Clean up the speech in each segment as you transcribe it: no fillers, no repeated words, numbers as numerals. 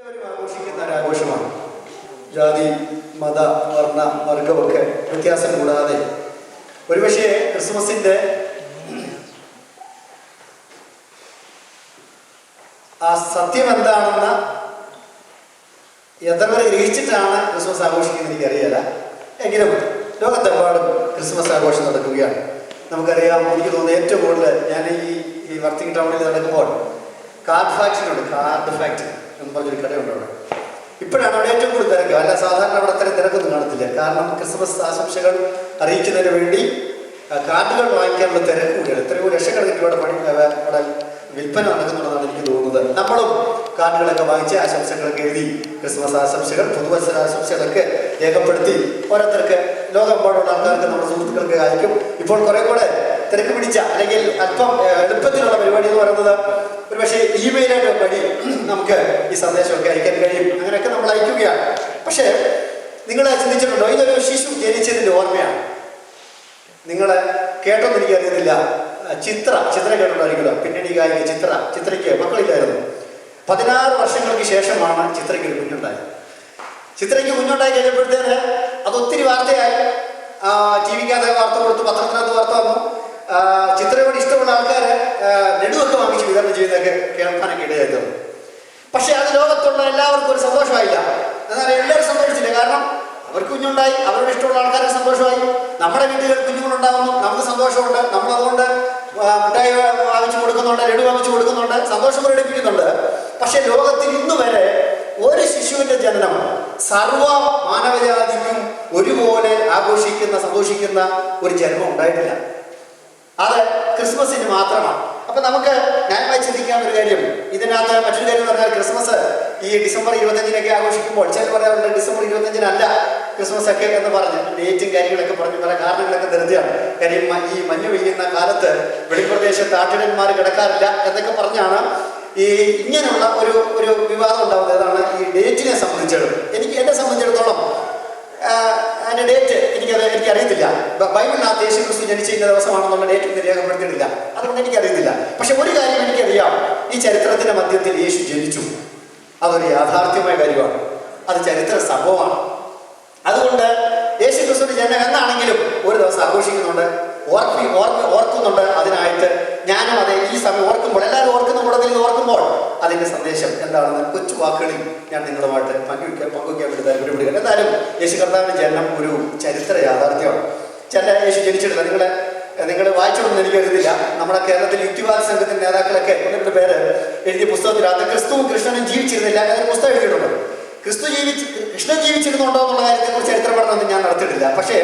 എല്ലാവരും ആഘോഷിക്കുന്ന ഒരാഘോഷമാണ്. ജാതി, മത, വർണ്ണ, വർഗമൊക്കെ വ്യത്യാസം കൂടാതെ ഒരുപക്ഷെ ക്രിസ്മസിൻ്റെ ആ സത്യം എന്താണെന്ന് എത്ര പേർ ഗ്രഹിച്ചിട്ടാണ് ക്രിസ്മസ് ആഘോഷിക്കുന്നത് എനിക്കറിയില്ല. എങ്കിലും ലോകത്തെമ്പാടും ക്രിസ്മസ് ആഘോഷം നടക്കുകയാണ്. നമുക്കറിയാം, എനിക്ക് തോന്നുന്നു ഏറ്റവും കൂടുതൽ ഞാൻ ഈ വർത്തിങ് ടൗണിൽ നടക്കുമ്പോൾ കാർഡ് ഫാക്ടറി എന്ന് പറഞ്ഞൊരു കടയുണ്ട് അവിടെ. ഇപ്പോഴാണ് അവിടെ ഏറ്റവും കൂടുതൽ തിരക്ക്. അല്ല, സാധാരണ അവിടെ അത്രയും തിരക്കൊന്നും കാണത്തില്ല. കാരണം ക്രിസ്മസ് ആശംസകൾ അറിയിക്കുന്നതിന് വേണ്ടി കാർഡുകൾ വാങ്ങിക്കാനുള്ള തിരക്ക് കൂടിയാണ്. എത്രയോ ലക്ഷക്കണക്കിന് അവിടെ വിൽപ്പന നടക്കുന്നുണ്ടെന്നാണ് എനിക്ക് തോന്നുന്നത്. നമ്മളും കാർഡുകളൊക്കെ വാങ്ങിച്ച് ആശംസകളൊക്കെ എഴുതി ക്രിസ്മസ് ആശംസകൾ, പുതുവത്സര ആശംസകളൊക്കെ രേഖപ്പെടുത്തി ഓരോരുത്തർക്ക് ലോകമെമ്പാടുള്ള ആൾക്കാർക്ക് നമ്മുടെ സുഹൃത്തുക്കൾക്ക് അയക്കും. ഇപ്പോൾ കുറെ കൂടെ തിരക്ക് പിടിച്ച അല്ലെങ്കിൽ അല്പം എളുപ്പത്തിലുള്ള പരിപാടി എന്ന് പറയുന്നത് ഒരുപക്ഷെ ഇമെയിലായിട്ട് വഴി നമുക്ക് ഈ സന്ദേശമൊക്കെ അയക്കാൻ കഴിയും. അങ്ങനെയൊക്കെ നമ്മൾ അയക്കുകയാണ്. പക്ഷേ നിങ്ങൾ ചിന്തിച്ചിട്ടുണ്ടോ, ഇതൊരു ശിശു ജനിച്ചതിൻ്റെ ഓർമ്മയാണ്. നിങ്ങൾ കേട്ടോന്ന് എനിക്കറിയത്തില്ല. ചിത്ര കേട്ടിട്ടുണ്ടായിരിക്കുമല്ലോ. പിന്നണി ഗായിക ചിത്രയ്ക്ക് മക്കളില്ലായിരുന്നു. 16 വർഷങ്ങൾക്ക് ശേഷമാണ് ചിത്രയ്ക്ക് ഒരു കുഞ്ഞുണ്ടായത്. ചിത്രയ്ക്ക് കുഞ്ഞുണ്ടായി കഴിഞ്ഞപ്പോഴത്തേന് അത് ഒത്തിരി വാർത്തയായി. ജീവിക്കാതെ വാർത്ത കൊടുത്തു, പത്രത്തിനകത്ത് വാർത്ത വന്നു. ചിത്രയോട് ഇഷ്ടമുള്ള ആൾക്കാർ ലഡുവൊക്കെ വാങ്ങിച്ച് വിതരണം ചെയ്യുന്നതൊക്കെ കേൾക്കാനൊക്കെ ഇടയായി തന്നു. പക്ഷെ അത് ലോകത്തുള്ള എല്ലാവർക്കും ഒരു സന്തോഷമായില്ല. എന്നാൽ എല്ലാവരും സന്തോഷിച്ചില്ല. കാരണം അവർക്ക് കുഞ്ഞുണ്ടായി, അവരുടെ ഇഷ്ടമുള്ള ആൾക്കാർക്ക് സന്തോഷമായി. നമ്മുടെ വീടുകളിൽ കുഞ്ഞുങ്ങളുണ്ടാകുന്നു, നമുക്ക് സന്തോഷമുണ്ട്. നമ്മളതുകൊണ്ട് മിഠായി വാങ്ങിച്ചു കൊടുക്കുന്നുണ്ട്, ലഡു വാങ്ങിച്ചു കൊടുക്കുന്നുണ്ട്, സന്തോഷം പ്രകടിപ്പിക്കുന്നുണ്ട്. പക്ഷെ ലോകത്തിൽ ഇന്ന് വരെ ഒരു ശിശുവിൻ്റെ ജനനം സർവ മാനവജാതിക്കും ഒരുപോലെ സന്തോഷിക്കുന്ന ഒരു ജന്മം ഉണ്ടായിട്ടില്ല. അത് ക്രിസ്മസിന് മാത്രമാണ്. അപ്പം നമുക്ക് ന്യായമായി ചിന്തിക്കാവുന്ന ഒരു കാര്യം, ഇതിനകത്ത് മറ്റൊരു കാര്യം എന്ന് പറഞ്ഞാൽ, ക്രിസ്മസ് ഈ ഡിസംബർ 25 ആഘോഷിക്കുമ്പോൾ ചില പറയാറുണ്ട് ഡിസംബർ 25 ക്രിസ്മസ് ഒക്കെ എന്ന് പറഞ്ഞ് ഡേറ്റും കാര്യങ്ങളൊക്കെ പറഞ്ഞ് പല കാരണങ്ങളൊക്കെ നിർത്തിയാണ്. കാര്യം ഈ മഞ്ഞ് പെയ്യുന്ന കാലത്ത് വെളിപ്രദേശത്ത് ആട്ടിടന്മാർ കിടക്കാറില്ല എന്നൊക്കെ പറഞ്ഞാണ് ഈ ഇങ്ങനെയുള്ള ഒരു വിവാദം ഉണ്ടാവുന്നത്. അതാണ് ഈ ഡേറ്റിനെ സംബന്ധിച്ചിടത്തോളം. എന്നെ സംബന്ധിച്ചിടത്തോളം അതിൻ്റെ ഡേറ്റ് എനിക്കറിയത്തില്ല. ബൈബിളിനകത്ത് യേശു ക്രിസ്തു ജനിച്ച ദിവസമാണെന്നുള്ള ഡേറ്റ് ഒന്നും രേഖപ്പെടുത്തിയിട്ടില്ല. അതുകൊണ്ട് എനിക്കറിയത്തില്ല. പക്ഷെ ഒരു കാര്യം എനിക്കറിയാം, ഈ ചരിത്രത്തിൻ്റെ മധ്യത്തിൽ യേശു ജനിച്ചു. അതൊരു യാഥാർത്ഥ്യമായ കാര്യമാണ്. അത് ചരിത്ര സംഭവമാണ്. അതുകൊണ്ട് യേശു ക്രിസ്തുവിന്റെ ജനനം എന്നാണെങ്കിലും ഒരു ദിവസം ആഘോഷിക്കുന്നുണ്ട്, ഓർക്കുന്നുണ്ട്. അതിനായിട്ട് ഞാനും അതെ ഈ സമയം ഓർക്കുമ്പോൾ, എല്ലാവരും ഓർക്കുന്ന കൂടത്തിൽ ഓർക്കുമ്പോൾ അതിൻ്റെ സന്ദേശം എന്താണെന്ന് കൊച്ചു വാക്കുകളിൽ ഞാൻ നിങ്ങളുമായിട്ട് പങ്കുവയ്ക്കാൻ വേണ്ടി താല്പര്യപ്പെടുക. എന്തായാലും യേശു കർത്താവിന്റെ ജനനം ഒരു ചരിത്ര യാഥാർത്ഥ്യമാണ്. യേശു ജനിച്ചിട്ടില്ല. നിങ്ങൾ വായിച്ചോളൊന്നും എനിക്ക് എഴുതില്ല. നമ്മുടെ കേരളത്തിൽ യുക്തിവാദ സംഘത്തിന്റെ നേതാക്കളൊക്കെ ഒന്നിന്റെ പേര് എഴുതിയ പുസ്തകത്തിനകത്ത് ക്രിസ്തുവും കൃഷ്ണനും ജീവിച്ചിരുന്നില്ല എന്നൊരു പുസ്തകം എഴുതിയിട്ടുണ്ട്. കൃഷ്ണൻ ജീവിച്ചിരുന്നുണ്ടോ എന്നുള്ള കാര്യത്തെക്കുറിച്ച് ചരിത്ര പഠനമൊന്നും ഞാൻ നടത്തിയിട്ടില്ല. പക്ഷേ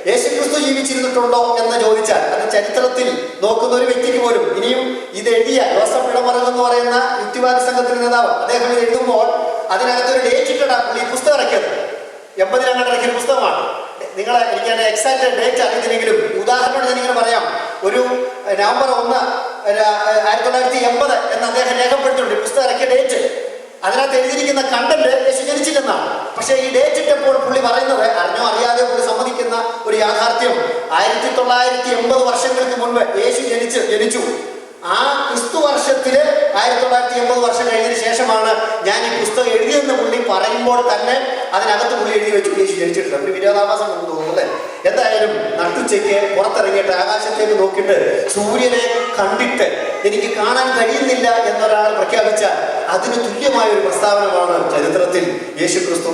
യേശു ക്രിസ്തു ജീവിച്ചിരുന്നിട്ടുണ്ടോ എന്ന് ചോദിച്ചാൽ അത് ചരിത്രത്തിൽ നോക്കുന്ന ഒരു വ്യക്തിക്ക് പോലും, ഇനിയും ഇത് എഴുതിയ ജോസഫ് ഇടമറവ് എന്ന് പറയുന്ന യുക്തിവാദി സംഘത്തിന്റെ നേതാവ്, അദ്ദേഹം ഇത് എഴുതുമ്പോൾ അതിനകത്തൊരു ഡേറ്റ് ഇട്ടാണ് പുള്ളി ഈ പുസ്തകം ഇറക്കിയത്. 80 ഇറക്കിയ പുസ്തകമാണ്. എനിക്ക് എക്സാക്ട് ഡേറ്റ് അറിയത്തില്ലെങ്കിലും ഉദാഹരണം ഞാനിങ്ങനെ പറയാം. ഒരു നവംബർ 1, 1980 എന്ന് അദ്ദേഹം രേഖപ്പെടുത്തിയിട്ടുണ്ട്. പുസ്തകം ഇറക്കിയ ഡേറ്റ്. അതിനകത്ത് എഴുതിയിരിക്കുന്ന കണ്ടന്റ് യേശു ജനിച്ചില്ലെന്നാണ്. പക്ഷേ ഈ ഡേറ്റ് ഇട്ടപ്പോൾ പുള്ളി പറയുന്നത്, അറിഞ്ഞോ അറിയാതെ പുള്ളി സമ്മതിക്കുന്ന ഒരു യാഥാർത്ഥ്യം, 1980 വർഷങ്ങൾക്ക് മുൻപ് യേശു ജനിച്ചു. ആ ക്രിസ്തു വർഷത്തില് 1980 വർഷം കഴിഞ്ഞതിന് ശേഷമാണ് ഞാൻ ഈ പുസ്തകം എഴുതിയെന്ന് പുള്ളി പറയുമ്പോൾ തന്നെ അതിനകത്ത് പുള്ളി എഴുതി വെച്ചു യേശു ജനിച്ചിട്ടില്ല. ഒരു വിരോധാഭാസം നമുക്ക് തോന്നുന്നല്ലേ. എന്തായാലും നട്ടുച്ചയ്ക്ക് പുറത്തിറങ്ങിയിട്ട് ആകാശത്തേക്ക് നോക്കിയിട്ട് സൂര്യനെ കണ്ടിട്ട് എനിക്ക് കാണാൻ കഴിയുന്നില്ല എന്നൊരാൾ പ്രഖ്യാപിച്ചാൽ അതിന് തുല്യമായ ഒരു പ്രസ്താവനമാണ് ചരിത്രത്തിൽ യേശു ക്രിസ്തു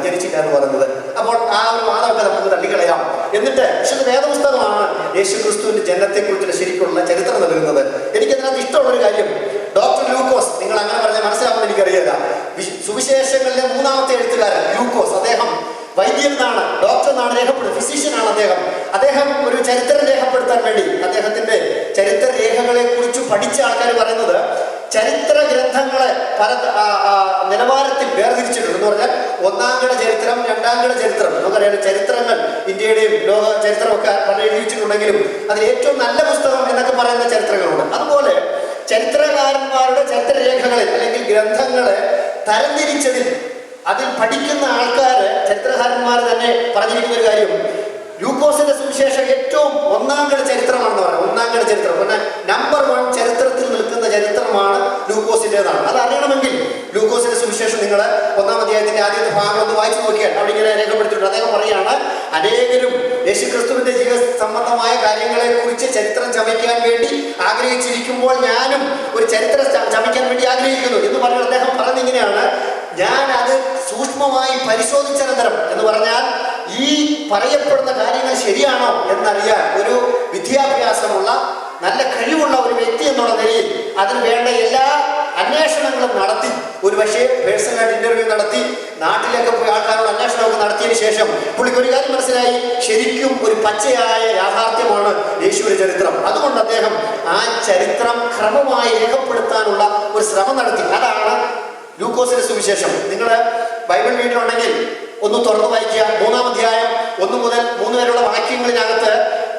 ജനിച്ചില്ല എന്ന് പറയുന്നത്. അപ്പോൾ ആ ഒരു വാദമൊക്കെ നമുക്ക് തള്ളിക്കളയാം. എന്നിട്ട് വിശുദ്ധ വേദപുസ്തകമാണ് യേശു ക്രിസ്തുവിന്റെ ജനനത്തെക്കുറിച്ചുള്ള ശരിക്കുള്ള ചരിത്രം നൽകുന്നത്. എനിക്കതിനകത്ത് ഇഷ്ടമുള്ളൊരു കാര്യം, ഡോക്ടർ ലൂക്കോസ്, നിങ്ങൾ അങ്ങനെ പറഞ്ഞാൽ മനസ്സിലാവുമെന്ന് എനിക്കറിയില്ല, സുവിശേഷങ്ങളിലെ 3ാമത്തെ എഴുത്തുകാരൻ ലൂക്കോസ്, അദ്ദേഹം വൈദ്യൻ എന്നാണ്, ഡോക്ടർ എന്നാണ് രേഖപ്പെടുന്നത്, ഫിസിഷ്യനാണ് അദ്ദേഹം ഒരു ചരിത്രം രേഖപ്പെടുത്താൻ വേണ്ടി അദ്ദേഹത്തിന്റെ ചരിത്ര രേഖകളെ കുറിച്ച് പഠിച്ച ആൾക്കാർ പറയുന്നത്, ചരിത്ര ഗ്രന്ഥങ്ങളെ പല നിലവാരത്തിൽ വേർതിരിച്ചിട്ടുണ്ട്. എന്ന് പറഞ്ഞാൽ 1ാംകിട ചരിത്രം, 2ാംകിട ചരിത്രം. നമുക്കറിയാം ചരിത്രങ്ങൾ ഇന്ത്യയുടെയും ലോക ചരിത്രമൊക്കെ പല എഴുതിയിട്ടുണ്ടെങ്കിലും അതിൽ ഏറ്റവും നല്ല പുസ്തകം എന്നൊക്കെ പറയുന്ന ചരിത്രങ്ങളുണ്ട്. അതുപോലെ ചരിത്രകാരന്മാരുടെ ചരിത്രരേഖകളിൽ അല്ലെങ്കിൽ ഗ്രന്ഥങ്ങളെ തരംതിരിച്ചതിൽ അതിൽ പഠിക്കുന്ന ആൾക്കാര്, ചരിത്രകാരന്മാർ തന്നെ പറഞ്ഞിരിക്കുന്ന ഒരു കാര്യം, ലൂക്കോസിന്റെ സുവിശേഷം ഏറ്റവും 1ാംകിട ചരിത്രമാണെന്ന് പറയാം. 1ാംകിട ചരിത്രം, പിന്നെ നമ്പർ 1 ചരിത്രത്തിൽ നിൽക്കുന്ന ചരിത്രമാണ് ലൂക്കോസിൻ്റെതാണ്. അത് അറിയണമെങ്കിൽ ലൂക്കോസിന്റെ സുവിശേഷം അധ്യായത്തിന്റെ ഭാഗം ഒന്ന് വായിച്ചു നോക്കിയാൽ അവിടെ ഇങ്ങനെ രേഖപ്പെടുത്തിയിട്ടുണ്ട്. അദ്ദേഹം പറയുകയാണ്, അനേകരും യേശുക്രിസ്തുവിന്റെ ജീവിത സംബന്ധമായ കാര്യങ്ങളെ കുറിച്ച് ചരിത്രം ചമയ്ക്കാൻ വേണ്ടി ആഗ്രഹിച്ചിരിക്കുമ്പോൾ ഞാനും ഒരു ചരിത്രം ചമയ്ക്കാൻ വേണ്ടി ആഗ്രഹിക്കുന്നു എന്ന് പറഞ്ഞ അദ്ദേഹം പറഞ്ഞിങ്ങനെയാണ്, ഞാൻ അത് സൂക്ഷ്മമായി പരിശോധിച്ചനന്തരം എന്ന് പറഞ്ഞാൽ ഈ പറയപ്പെടുന്ന കാര്യങ്ങൾ ശരിയാണോ എന്നറിയാൻ ഒരു വിദ്യാഭ്യാസമുള്ള നല്ല കഴിവുള്ള ഒരു വ്യക്തി എന്നുള്ള നിലയിൽ അതിന് വേണ്ട എല്ലാ അന്വേഷണങ്ങളും നടത്തി, ഒരു പക്ഷേ പേഴ്സണലായിട്ട് ഇന്റർവ്യൂ നടത്തി നാട്ടിലൊക്കെ പോയി ആൾക്കാരോട് അന്വേഷണമൊക്കെ നടത്തിയതിനു ശേഷം പുള്ളിക്ക് ഒരു കാര്യം മനസ്സിലായി, ശരിക്കും ഒരു പച്ചയായ യാഥാർത്ഥ്യമാണ് യേശുവിന്റെ ചരിത്രം. അതുകൊണ്ട് അദ്ദേഹം ആ ചരിത്രം ക്രമമായി രേഖപ്പെടുത്താനുള്ള ഒരു ശ്രമം നടത്തി. അതാണ് ലൂക്കോസിന്റെ സുവിശേഷം. നിങ്ങൾ ബൈബിൾ വീട്ടിലുണ്ടെങ്കിൽ ഒന്ന് തുറന്നു വായിക്കുക. 3-ാം അധ്യായം 1 മുതൽ 3 വരെയുള്ള വാക്യങ്ങളിനകത്ത്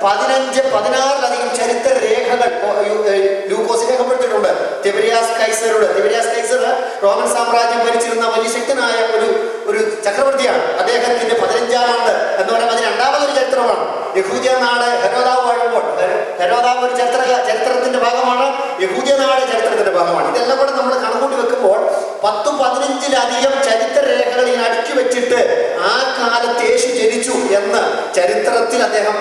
15-16 ചരിത്ര രേഖകൾ ലൂക്കോസ് രേഖപ്പെടുത്തിയിട്ടുണ്ട്. തിബരിയാസ് കൈസർ റോമൻ സാമ്രാജ്യം ഭരിച്ചിരുന്ന വലിയ ശക്തനായ ഒരു ചക്രവർത്തിയാണ്. അദ്ദേഹത്തിന്റെ 15-ാം ആണ്ട് എന്ന് പറയുമ്പോൾ അത് രണ്ടാമതൊരു ചരിത്രമാണ്. യഹൂദ്യ നാട് ഹെരോദാവ് വാഴുമ്പോൾ, ഹെരോദാവ് ഒരു ചരിത്രത്തിന്റെ ഭാഗമാണ്, യഹൂദ്യ നാട് ചരിത്രത്തിന്റെ ഭാഗമാണ്. ഇതെല്ലാം കൂടെ നമ്മൾ കണക്കൂട്ടി വെക്കുമ്പോൾ 10-15 ചരിത്ര രേഖകൾ ഇങ്ങനെ അടുക്കി വെച്ചിട്ട് ആ കാലത്ത് യേശു ജനിച്ചു എന്ന് ചരിത്രത്തിൽ അദ്ദേഹം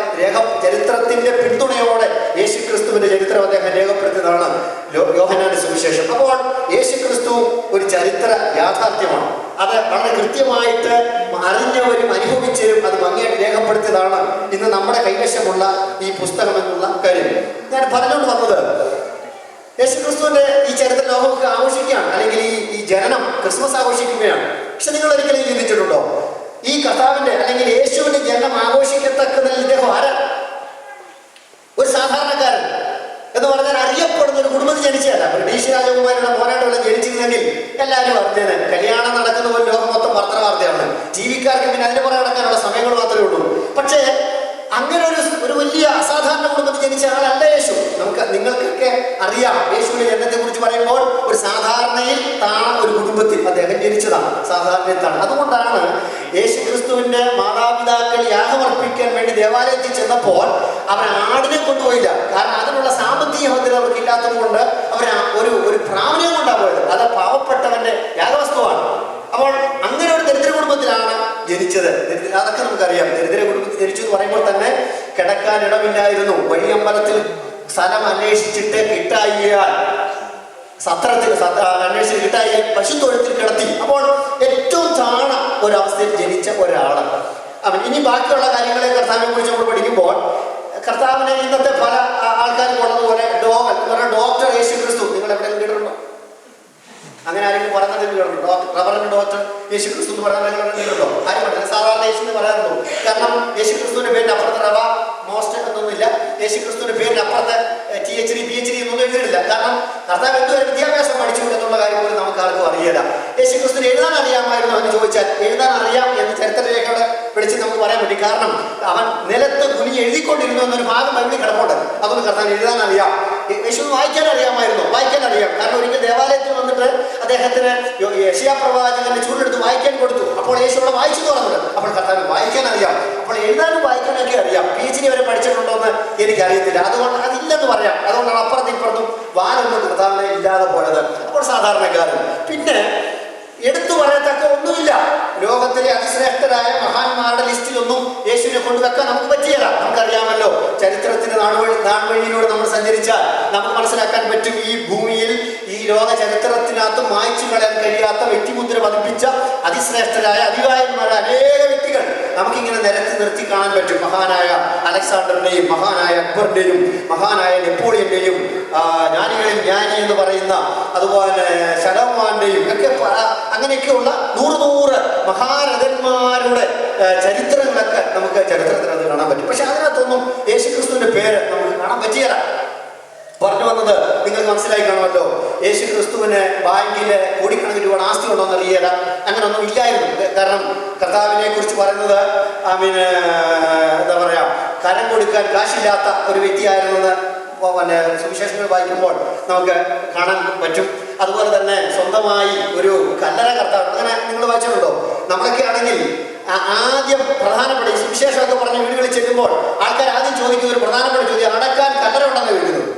ചരിത്രത്തിന്റെ പിന്തുണയോടെ യേശു ക്രിസ്തുവിന്റെ ചരിത്രം അദ്ദേഹം രേഖപ്പെടുത്തിയതാണ് യോഹന്നാന്റെ സുവിശേഷം. അപ്പോൾ യേശു ക്രിസ്തു ഒരു ചരിത്ര യാഥാർത്ഥ്യമാണ്. അത് വളരെ കൃത്യമായിട്ട് അറിഞ്ഞവരും അനുഭവിച്ചവരും അത് ഭംഗിയായിട്ട് രേഖപ്പെടുത്തിയതാണ് ഇന്ന് നമ്മുടെ കൈവശമുള്ള ഈ പുസ്തകം എന്നുള്ള കാര്യം. ഞാൻ പറഞ്ഞുകൊണ്ട് വന്നത്, യേശുക്രിസ്തുവിന്റെ ഈ ചരിത്ര ലോകമൊക്കെ ആഘോഷിക്കുകയാണ്, അല്ലെങ്കിൽ ഈ ജനനം ക്രിസ്മസ് ആഘോഷിക്കുകയാണ്. പക്ഷെ നിങ്ങൾ ഒരിക്കലും ചിന്തിച്ചിട്ടുണ്ടോ, ഈ കർത്താവിന്റെ അല്ലെങ്കിൽ യേശുവിന്റെ ജനനം ആഘോഷിക്കത്തക്കതിൽ ഇദ്ദേഹം ആരാണ്? ഒരു സാധാരണക്കാരൻ എന്ന് പറഞ്ഞാൽ അറിയപ്പെടുന്ന ഒരു കുടുംബത്തിൽ ജനിച്ചതല്ല. ബ്രിട്ടീഷ് രാജകുമാരിയുടെ മോനായിട്ടുള്ള ജനിച്ചിരുന്നെങ്കിൽ എല്ലാവരും അറിഞ്ഞേനെ. കല്യാണം നടക്കുന്ന പോലെ ലോകം മൊത്തം പത്ര വാർത്തയാണ്. ജീവിക്കാർക്ക് പിന്നെ അതിന്റെ പുറകെ നടക്കാനുള്ള സമയങ്ങൾ മാത്രമേ ഉള്ളൂ. പക്ഷേ അങ്ങനെ ഒരു വലിയ അസാധാരണ കുടുംബത്തിൽ ജനിച്ച ആളല്ല യേശു. നിങ്ങൾക്കൊക്കെ അറിയാം, യേശുവിന്റെ ജനനത്തെ കുറിച്ച് പറയുമ്പോൾ ഒരു സാധാരണയിൽ ഒരു കുടുംബത്തിൽ അദ്ദേഹം ജനിച്ചതാണ്, സാധാരണത്താണ്. അതുകൊണ്ടാണ് യേശു ക്രിസ്തുവിന്റെ മാതാപിതാക്കൾ യാഗമർപ്പിക്കാൻ വേണ്ടി ദേവാലയത്തിൽ ചെന്നപ്പോൾ അവർ ആടിനെ കൊണ്ടുപോയില്ല. കാരണം അതിനുള്ള സാമ്പത്തിക ഭദ്രത അവർക്ക് ഇല്ലാത്തത് കൊണ്ട് അവർ ഒരു പ്രാവിനെ കൊണ്ടാണ് പോയത്. അത് പാവപ്പെട്ടവന്റെ യാഗവസ്തുവാണ്. അപ്പോൾ അങ്ങനെ ഒരു ദരിദ്ര കുടുംബത്തിലാണ് ജനിച്ചത്. അതൊക്കെ നമുക്കറിയാം. ദരിദ്ര കുടുംബത്തിൽ ജനിച്ചു എന്ന് പറയുമ്പോൾ തന്നെ കിടക്കാൻ ഇടമില്ലായിരുന്നു. വഴിയമ്പലത്തിൽ സ്ഥലം അന്വേഷിച്ചിട്ട് കിട്ടായിയാൽ, സത്രത്തിൽ അന്വേഷിച്ച് കിട്ടായിയാൽ പശുത്തൊഴുത്തിൽ കിടത്തി. അപ്പോൾ ഏറ്റവും താണ ഒരവസ്ഥയിൽ ജനിച്ച ഒരാള് അവൻ. ഇനി ബാക്കിയുള്ള കാര്യങ്ങളെ കർത്താവിനെ കുറിച്ച് നമ്മൾ പഠിക്കുമ്പോൾ, കർത്താവിനെ ഇന്നത്തെ പല ആൾക്കാരും ഉള്ളതുപോലെ ഡോക്ടർ യേശു ക്രിസ്തു, നിങ്ങൾ എവിടെയെങ്കിലും കേട്ടിട്ടുണ്ടോ? അങ്ങനെ ആരെങ്കിലും പറയുന്നത് കേട്ടോ? റവറന്റ് ഡോക്ടർ യേശു ക്രിസ്തു എന്ന് പറയുന്നുണ്ടോ? ആരും പറഞ്ഞില്ല. സാധാരണ യേശു എന്ന് പറയാറുള്ളൂ. കാരണം യേശു ക്രിസ്തുവിന്റെ പേരിന് അപ്പുറത്തെ റവ മോസ്റ്റ് എന്നൊന്നുമില്ല. യേശു ക്രിസ്തുവിന്റെ പേരിന് അപ്പുറത്തെ THD PhD എന്നൊന്നും എഴുതിയിട്ടില്ല. കാരണം കർത്താവ് എന്തുവരെ വിദ്യാഭ്യാസം പഠിച്ചു എന്നുള്ള കാര്യം പോലും നമുക്ക് ആർക്കും അറിയില്ല. യേശു ക്രിസ്തുവിന് എഴുതാൻ അറിയാമായിരുന്നു എന്ന് ചോദിച്ചാൽ എഴുതാൻ അറിയാം എന്ന് ചരിത്രരേഖയുടെ വിളിച്ച് നമുക്ക് പറയാൻ പറ്റും. കാരണം അവൻ നിലത്ത് കുനി എഴുതിക്കൊണ്ടിരുന്നു എന്നൊരു ഭാഗം ബൈബിളിൽ കിടപ്പുണ്ട്. അതുകൊണ്ട് കർത്താവ് എഴുതാൻ അറിയാം. യേശു വായിക്കാൻ അറിയാമായിരുന്നു, വായിക്കാൻ അറിയാം. കാരണം ഒരിക്കൽ ദേവാലയത്തിൽ വന്നിട്ട് അദ്ദേഹത്തിന് യെശയ്യാ പ്രവാചകന്റെ ചൂടെടുത്ത് വായിക്കാൻ കൊടുത്തു. അപ്പോൾ യേശു അവിടെ വായിച്ചു തുറന്നത്. അപ്പോൾ കർത്താവ് വായിക്കാൻ അറിയാം. അപ്പോൾ എഴുതാനും വായിക്കാനൊക്കെ അറിയാം. PhD വരെ പഠിച്ചിട്ടുണ്ടോ എന്ന് എനിക്കറിയത്തില്ല. അതുകൊണ്ട് അതില്ലെന്ന് പറയാം. അതുകൊണ്ടാണ് അപ്പുറത്തും ഇപ്പുറത്തും വാനൊന്നും കർത്താവിനെ ഇല്ലാതെ പോയത്. അപ്പോൾ സാധാരണക്കാരൻ. പിന്നെ എടുത്തു പറയത്തക്ക ഒന്നുമില്ല. ലോകത്തിലെ അതിശ്രേഷ്ഠരായ മഹാന്മാരുടെ ലിസ്റ്റിലൊന്നും യേശുവിനെ കൊണ്ടുവെക്കാൻ നമുക്ക് പറ്റിയല്ല. നമുക്കറിയാമല്ലോ, ചരിത്രത്തിന്റെ നാൺവഴിയിലൂടെ നമ്മൾ സഞ്ചരിച്ചാൽ നമുക്ക് മനസ്സിലാക്കാൻ പറ്റും, ഈ ഭൂമിയിൽ ഈ ലോക ചരിത്രത്തിനകത്ത് മായ്ച്ചു കളയാൻ കഴിയാത്ത വ്യക്തിമുദ്ര പതിപ്പിച്ച അതിശ്രേഷ്ഠരായ അതികായന്മാരായ അനേക വ്യക്തികൾ നമുക്കിങ്ങനെ നിരത്തി നിർത്തി കാണാൻ പറ്റും. മഹാനായ അലക്സാണ്ടറിന്റെയും മഹാനായ അക്ബറിന്റെയും മഹാനായ നെപ്പോളിയന്റെയും ജ്ഞാനികളിൽ ജ്ഞാനി എന്ന് പറയുന്ന, അതുപോലെ ശലോമോന്റെയും ഒക്കെ അങ്ങനെയൊക്കെയുള്ള 100 മഹാരഥന്മാരുടെ ചരിത്രങ്ങളൊക്കെ നമുക്ക് ചരിത്രത്തിനകത്ത് കാണാൻ പറ്റും. പക്ഷെ അതിനകത്തൊന്നും യേശുക്രിസ്തുവിന്റെ പേര് നമുക്ക് കാണാൻ പറ്റിയല്ല. പറഞ്ഞു വന്നത് നിങ്ങൾക്ക് മനസ്സിലായി കാണുമല്ലോ. യേശു ക്രിസ്തുവിന് ബാങ്കില് കോടിക്കണക്കിന് രൂപ ആസ്തി ഉണ്ടോന്ന് അറിയില്ല. അങ്ങനെ ഒന്നും ഇല്ലായിരുന്നു. കാരണം കർത്താവിനെ കുറിച്ച് പറയുന്നത് എന്താ പറയാ, കരം കൊടുക്കാൻ കാശില്ലാത്ത ഒരു വ്യക്തിയായിരുന്നെന്ന് സുവിശേഷങ്ങൾ വായിക്കുമ്പോൾ നമുക്ക് കാണാൻ പറ്റും. അതുപോലെ തന്നെ സ്വന്തമായി ഒരു കല്ലറ കർത്താവ്, അങ്ങനെ നിങ്ങൾ വായിച്ചിട്ടുണ്ടോ? നമ്മളൊക്കെ ആണെങ്കിൽ ആദ്യം പ്രധാനപ്പെട്ട ഈ സുവിശേഷമൊക്കെ പറഞ്ഞ് വീടുകളിൽ ചെല്ലുമ്പോൾ ആൾക്കാർ ആദ്യം ചോദിക്കുന്ന ഒരു പ്രധാനപ്പെട്ട ചോദ്യം, അടക്കാൻ കല്ലറ ഉണ്ടെന്ന് ചോദിക്കുന്നത്.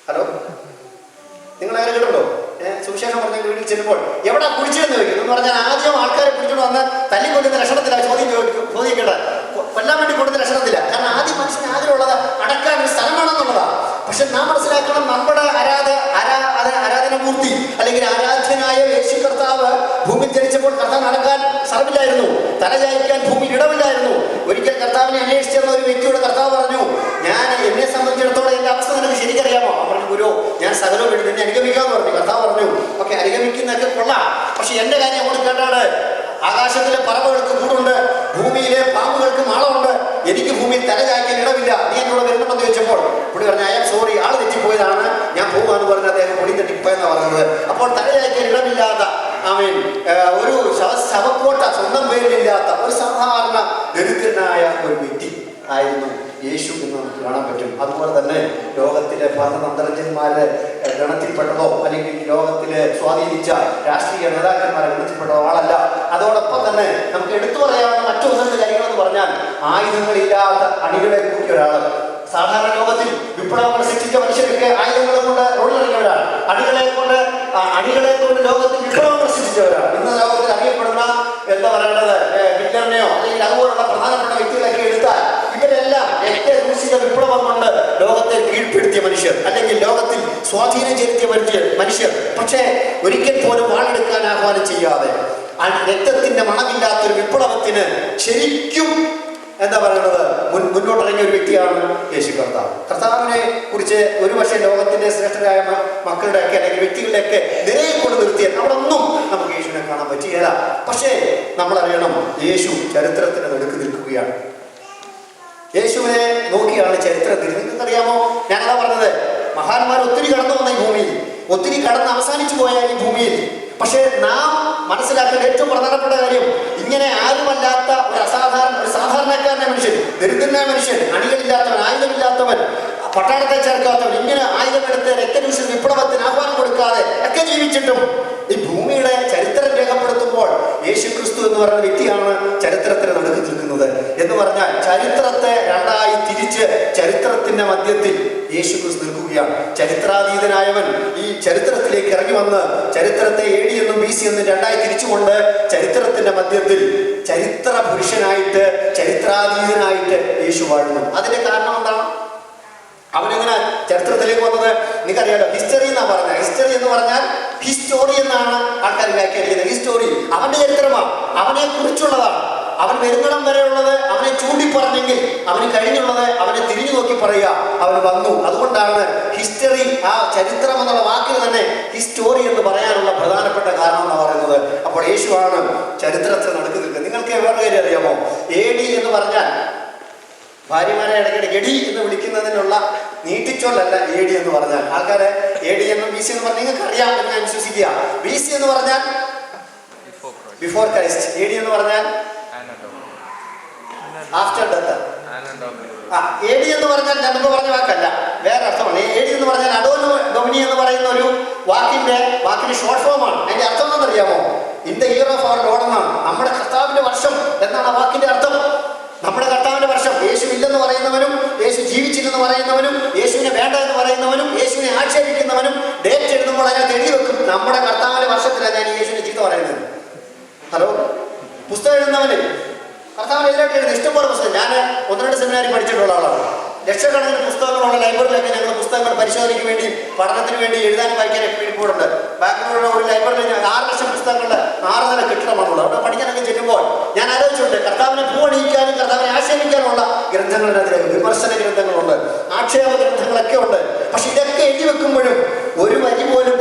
ഹലോ, നിങ്ങൾ അങ്ങനെ കേട്ടോ? സുവിശേഷം പറഞ്ഞ വീട്ടിൽ ചെല്ലുമ്പോൾ എവിടെ കുഴിച്ചതെന്ന് ചോദിക്കുന്നു. എന്ന് പറഞ്ഞാൽ ആദ്യം ആൾക്കാരെ പിടിച്ചോണ്ട് തല്ലിക്കൊല്ലുന്ന ലക്ഷണത്തില ചോദിക്കട്ടെ, കൊല്ലാൻ വേണ്ടി കൊടുത്ത ലക്ഷണത്തില്ല. കാരണം ആദ്യം മനുഷ്യന് ആഗ്രഹമുള്ളത് അടക്കാൻ ഒരു സ്ഥലം വേണമെന്നുള്ളതാണ്. പക്ഷെ നാം മനസ്സിലാക്കണം, നമ്മുടെ ആരാധനമൂർത്തി അല്ലെങ്കിൽ ആരാധ്യനായ യേശു കർത്താവ് ഭൂമിയിൽ ജനിച്ചപ്പോൾ കർത്താവ് നടക്കാൻ സ്ഥലമില്ലായിരുന്നു, തലചായ്ക്കാൻ ഭൂമിയിൽ ഇടമില്ലായിരുന്നു. ഒരിക്കൽ കർത്താവിനെ അന്വേഷിച്ചിരുന്ന ഒരു വ്യക്തിയോട് കർത്താവ് പറഞ്ഞു, എന്നെ സംബന്ധിച്ചിടത്തോളം എൻ്റെ അവസ്ഥ നിനക്ക് ശരിക്കറിയാമോ? പറഞ്ഞു, ഗുരു, ഞാൻ സകലവും വേണ്ടി നിന്നെ അനുഗമിക്കാമെന്ന് പറഞ്ഞു. കർത്താവ് പറഞ്ഞു, ഓക്കെ, അനുഗമിക്കുന്നതൊക്കെ കൊള്ളാം, പക്ഷെ എൻ്റെ കാര്യം അങ്ങോട്ട് കേട്ടാണ്. ആകാശത്തിലെ പറവകൾക്ക് കൂടുണ്ട്, ഭൂമിയിലെ പാമ്പുകൾക്ക് മാളമുണ്ട്, എനിക്ക് ഭൂമിയിൽ തലചായ്ക്കാൻ ഇടമില്ല, നീ എന്നോട് വരുന്നുണ്ടെന്ന് ചോദിച്ചപ്പോൾ പുള്ളി പറഞ്ഞു, ഐ ആം സോറി, ആള് തെറ്റിപ്പോയതാണ്, ഞാൻ പോകാന്ന് പറഞ്ഞ് അദ്ദേഹം പൊടി തെറ്റിപ്പോയെന്നാണ് പറഞ്ഞത്. അപ്പോൾ തലചായ്ക്കാൻ ഇടമില്ലാത്ത ഒരു ശവക്കോട്ട സ്വന്തം പേരിലില്ലാത്ത ഒരു സാധാരണ ദരിദ്രനായ ഒരു വ്യക്തി ആയിരുന്നു യേശു എന്ന് നമുക്ക് കാണാൻ പറ്റും. അതുപോലെ തന്നെ ലോകത്തിലെ ഭരണതന്ത്രജ്ഞന്മാരെ ഗണത്തിൽപ്പെട്ടതോ അല്ലെങ്കിൽ ലോകത്തിലെ സ്വാധീനിച്ച രാഷ്ട്രീയ നേതാക്കന്മാരെ ഗണത്തിൽപ്പെട്ട ആളല്ല. അതോടൊപ്പം തന്നെ നമുക്ക് എടുത്തു പറയാവുന്ന മറ്റു ഒന്ന് കാര്യങ്ങളെന്ന് പറഞ്ഞാൽ ആയുധങ്ങളില്ലാത്ത അണികളെ കൂട്ടിയ ഒരാൾ. സാധാരണ ലോകത്തിൽ വിപ്ലവങ്ങൾ സൃഷ്ടിച്ച മനുഷ്യരൊക്കെ ആയുധങ്ങളെ കൊണ്ട് റോഡിലിറങ്ങിയവരാണ്. അണികളെ കൊണ്ട് ലോകത്തിൽ വിപ്ലവങ്ങൾ സൃഷ്ടിച്ചവരാണ്. ഇന്ന് ലോകത്തിൽ അറിയപ്പെടുന്ന എന്താ പറയേണ്ടത്, ഹിറ്റ്ലറിനെയോ അല്ലെങ്കിൽ അതുപോലുള്ള പ്രധാനപ്പെട്ട വ്യക്തികളൊക്കെ എടുത്താൽ ഇവരെല്ലാം രക്തരൂഷിത വിപ്ലവം കൊണ്ട് ലോകത്തെ കീഴ്പ്പെടുത്തിയ മനുഷ്യർ അല്ലെങ്കിൽ ലോകത്തിൽ സ്വാധീനം ചെലുത്തിയ മനുഷ്യർ. പക്ഷേ ഒരിക്കൽ പോലും വാളെടുക്കാൻ ആഹ്വാനം ചെയ്യാതെ രക്തത്തിന്റെ മണമില്ലാത്തൊരു വിപ്ലവത്തിന് ശരിക്കും എന്താ പറയുന്നത് മുന്നോട്ടിറങ്ങിയ ഒരു വ്യക്തിയാണ് യേശു കർത്താവ്. കർത്താവിനെ കുറിച്ച് ഒരുപക്ഷെ ലോകത്തിന്റെ ശ്രേഷ്ഠരായ മക്കളുടെയൊക്കെ അല്ലെങ്കിൽ വ്യക്തികളുടെയൊക്കെ നിലയിൽ കൊണ്ട് നിർത്തിയാൽ അവിടെ ഒന്നും നമുക്ക് യേശുവിനെ കാണാൻ പറ്റുകയില്ല. പക്ഷേ നമ്മളറിയണം, യേശു ചരിത്രത്തിന് നടുക്ക് നിൽക്കുകയാണ്. യേശുവിനെ നോക്കിയാണ് ചരിത്രത്തിൽ. നിങ്ങൾക്കറിയാമോ, ഞാനതാ പറഞ്ഞത്, മഹാന്മാർ ഒത്തിരി കടന്നു വന്ന ഈ ഭൂമിയിൽ, ഒത്തിരി കടന്ന് അവസാനിച്ചു പോയ ഈ ഭൂമിയിൽ. പക്ഷേ നാം മനസ്സിലാക്കേണ്ട ഏറ്റവും പ്രധാനപ്പെട്ട കാര്യം, ഇങ്ങനെ ആരുമല്ലാത്ത ഒരു സാധാരണക്കാരനായ മനുഷ്യൻ, ദരിദ്രനായ മനുഷ്യൻ, അണികളില്ലാത്തവൻ, ആയുധമില്ലാത്തവൻ, പട്ടാളത്തെ ചേർക്കാത്തവൻ, ഇങ്ങനെ ആയുധമെടുത്ത് രക്തരൂഷിത വിപ്ലവത്തിന് ആഹ്വാനം കൊടുക്കാതെ ഒക്കെ ജീവിച്ചിട്ടും ഈ ഭൂമിയുടെ ചരിത്രം രേഖപ്പെടുത്തുമ്പോൾ യേശു ക്രിസ്തു എന്ന് പറയുന്ന വ്യക്തിയാണ് ചരിത്രത്തിന് നടുക്ക് നിൽക്കുന്നത്. എന്ന് പറഞ്ഞാൽ ചരിത്രത്തെ രണ്ടായി തിരിച്ച് ചരിത്രത്തിന്റെ മധ്യത്തിൽ യേശു ക്രിസ്തു നിൽക്കുകയാണ്. ചരിത്രാതീതനായവൻ ഈ ചരിത്രത്തിലേക്ക് ഇറങ്ങി വന്ന് ചരിത്രത്തെ AD എന്നും BC എന്നും രണ്ടായി തിരിച്ചുകൊണ്ട് ചരിത്രത്തിന്റെ മധ്യത്തിൽ ചരിത്ര പുരുഷനായിട്ട് ചരിത്രാതീതനായിട്ട് യേശു വാഴുന്നു. അതിന്റെ കാരണം എന്താണ്? അവനെങ്ങനെ ചരിത്രത്തിലേക്ക് വന്നത് നിങ്ങൾക്കറിയാലോ. ഹിസ്റ്ററി എന്നാ പറഞ്ഞത്. ഹിസ്റ്ററി എന്ന് പറഞ്ഞാൽ ഹിസ്റ്റോറി എന്നാണ് ആൾക്കാർ വ്യാഖ്യാനിക്കുന്നത്. ഹിസ്റ്റോറി അവന്റെ ചരിത്രമാണ്, അവനെ കുറിച്ചുള്ളതാണ്. അവൻ വരുന്നിടം വരെയുള്ളത് അവനെ ചൂണ്ടിപ്പറഞ്ഞെങ്കിൽ അവന് കഴിഞ്ഞുള്ളത് അവനെ തിരിഞ്ഞു നോക്കി പറയുക, അവൻ വന്നു. അതുകൊണ്ടാണ് ഹിസ്റ്ററി, ആ ചരിത്രം എന്നുള്ള വാക്കിന് തന്നെ ഹിസ്റ്റോറി എന്ന് പറയാനുള്ള പ്രധാനപ്പെട്ട കാരണം എന്ന് പറയുന്നത്. അപ്പോൾ യേശുവാണ് ചരിത്രത്തിൽ നടക്കി നിൽക്കുന്നത്. നിങ്ങൾക്ക് വേറെ കാര്യം അറിയാമോ? AD എന്ന് പറഞ്ഞാൽ ഭാര്യമാരെ ഇടയ്ക്കിടയ്ക്ക് എടി എന്ന് വിളിക്കുന്നതിനുള്ള നീട്ടിച്ചൊല്ലല്ല AD എന്ന് പറഞ്ഞാൽ. ആൾക്കാരെ AD എന്നും BC എന്ന് പറഞ്ഞാൽ നിങ്ങൾക്ക് അറിയാം എന്ന് ഞാൻ വിശ്വസിക്കുക. BC എന്ന് പറഞ്ഞാൽ ബിഫോർ ക്രൈസ്റ്റ്, AD എന്ന് പറഞ്ഞാൽ ആഫ്റ്റർ ഡെത്ത്. AD എന്ന് പറഞ്ഞാൽ ഞാൻ മുമ്പ് പറഞ്ഞ വാക്കല്ല, വേറെ അർത്ഥമാണ്. AD എന്ന് പറഞ്ഞാൽ അഡോനോ ഡൊമിനി എന്ന് പറയുന്ന ഒരു വാക്കിന്റെ ഷോർട്ട് ഫോമാണ്. അതിന്റെ അർത്ഥം എന്താണെന്നറിയാമോ? In the year of our Lord എന്നാണ്. നമ്മുടെ കർത്താവിന്റെ വർഷം എന്നാണ് ആ വാക്കിന്റെ അർത്ഥം. നമ്മുടെ കർത്താവിന്റെ വർഷം. യേശു ഇല്ലെന്ന് പറയുന്നവനും യേശു ജീവിച്ചില്ലെന്ന് പറയുന്നവനും യേശുവിനെ വേണ്ട എന്ന് പറയുന്നവനും യേശുവിനെ ആക്ഷേപിക്കുന്നവനും ഡേറ്റ് എഴുതുമ്പോൾ അതിനകത്ത് എഴുതി വെക്കും നമ്മുടെ കർത്താവിന്റെ വർഷത്തിലാണ് ഞാൻ യേശുവിനെ ചീത്ത പറയുന്നത്. ഹലോ, പുസ്തകം എഴുതുന്നവന് കർത്താവിന് എതിരായിട്ട് എഴുതുന്നത് ഇഷ്ടംപോലെ പുസ്തകം. ഞാൻ 1-2 സെമിനാരിൽ പഠിച്ചിട്ടുള്ള ആളാണ്. ലക്ഷക്കണക്കിന് പുസ്തകങ്ങളുള്ള ലൈബ്രറിയിലൊക്കെ ഞങ്ങൾ പുസ്തകങ്ങൾ പരിശോധനയ്ക്ക് വേണ്ടി, പഠനത്തിന് വേണ്ടി, എഴുതാനും വായിക്കാനൊക്കെ വേണ്ടി പോയിട്ടുണ്ട്. ബാംഗ്ലൂരിലുള്ള ഒരു ലൈബ്രറിയിൽ 6 ലക്ഷം പുസ്തകങ്ങളുടെ 6 നില കെട്ടിടമാണുള്ളത്. അവിടെ പഠിക്കാനൊക്കെ ചെല്ലുമ്പോൾ ഞാൻ ആലോചിച്ചിട്ടുണ്ട്, കർത്താവിനെ പൂവണിയിക്കാനും കർത്താവിനെ ആക്ഷേപിക്കാനുള്ള ഗ്രന്ഥങ്ങളിനകത്ത് വിമർശന ഗ്രന്ഥങ്ങളുണ്ട്, ആക്ഷേപ ഗ്രന്ഥങ്ങളൊക്കെ ഉണ്ട്. പക്ഷെ ഇതൊക്കെ എഴുതി വെക്കുമ്പോഴും ഒരു വരി പോലും